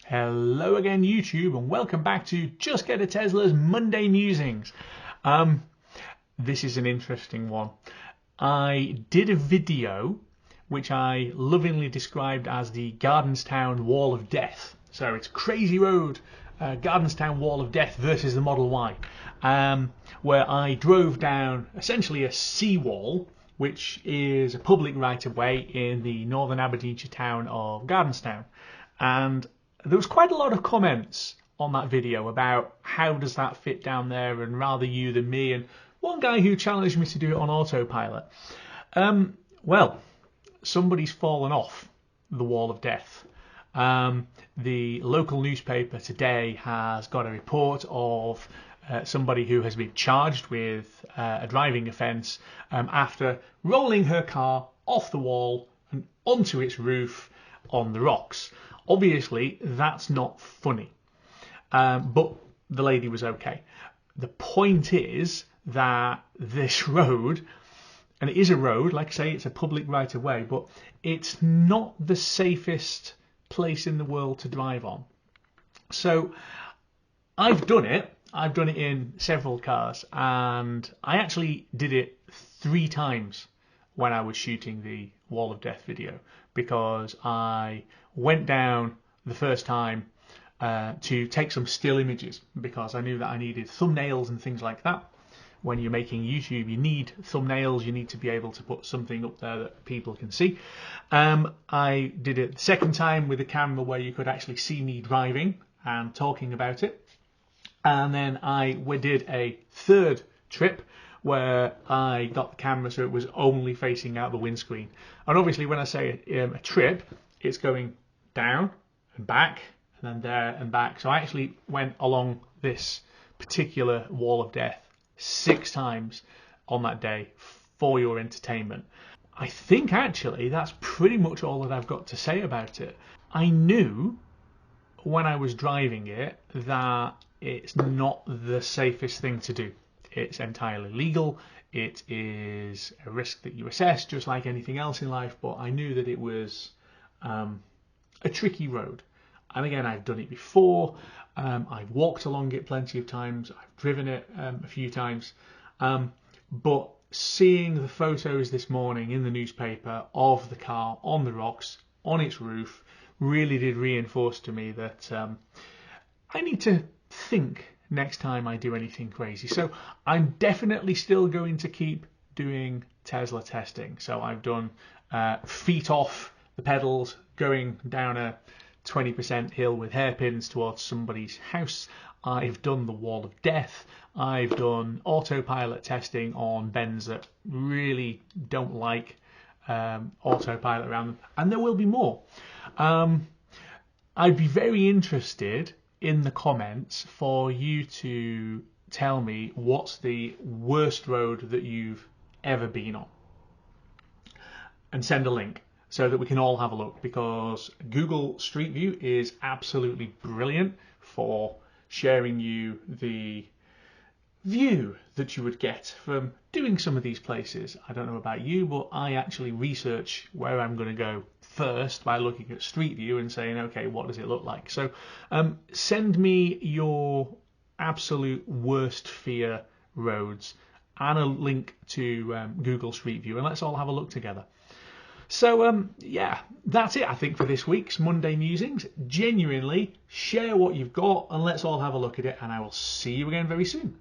Hello again YouTube, and welcome back to Just Get a Tesla's Monday Musings. This is an interesting one. I did a video which I lovingly described as the Gardenstown Wall of Death. So it's Crazy Road, Gardenstown Wall of Death versus the Model Y, where I drove down essentially a seawall, which is a public right-of-way in the northern Aberdeenshire town of Gardenstown. And there was quite a lot of comments on that video about how does that fit down there, and rather you than me, and one guy who challenged me to do it on autopilot. Well, somebody's fallen off the wall of death. The local newspaper today has got a report of somebody who has been charged with a driving offence after rolling her car off the wall and onto its roof on the rocks. Obviously, that's not funny, but the lady was okay. The point is that this road, and it is a road, like I say, it's a public right-of-way, but it's not the safest place in the world to drive on. So I've done it in several cars, and I actually did it 3 times when I was shooting the Wall of Death video, because I went down the first time to take some still images, because I knew that I needed thumbnails and things like that. When you're making YouTube, you need thumbnails, you need to be able to put something up there that people can see. I did it the second time with a camera where you could actually see me driving and talking about it. And then I did a third trip where I got the camera so it was only facing out the windscreen. And obviously when I say a trip, it's going down and back and then there and back. So I actually went along this particular Wall of Death 6 times on that day for your entertainment. I think actually that's pretty much all that I've got to say about it. I knew when I was driving it that it's not the safest thing to do. It's entirely legal. It is a risk that you assess, just like anything else in life. But I knew that it was a tricky road. And again, I've done it before. I've walked along it plenty of times. I've driven it a few times. But seeing the photos this morning in the newspaper of the car on the rocks, on its roof, really did reinforce to me that I need to think next time I do anything crazy. So I'm definitely still going to keep doing Tesla testing. So I've done feet off the pedals, going down a 20% hill with hairpins towards somebody's house. I've done the Wall of Death. I've done autopilot testing on bends that really don't like autopilot around them, and there will be more. I'd be very interested in the comments for you to tell me what's the worst road that you've ever been on, and send a link so that we can all have a look, because Google Street View is absolutely brilliant for sharing you the view that you would get from doing some of these places. I don't know about you, but I actually research where I'm going to go first by looking at Street View and saying, okay, what does it look like? So send me your absolute worst fear roads and a link to Google Street View, and let's all have a look together. So yeah, that's it I think for this week's Monday Musings. Genuinely share what you've got and let's all have a look at it, and I will see you again very soon.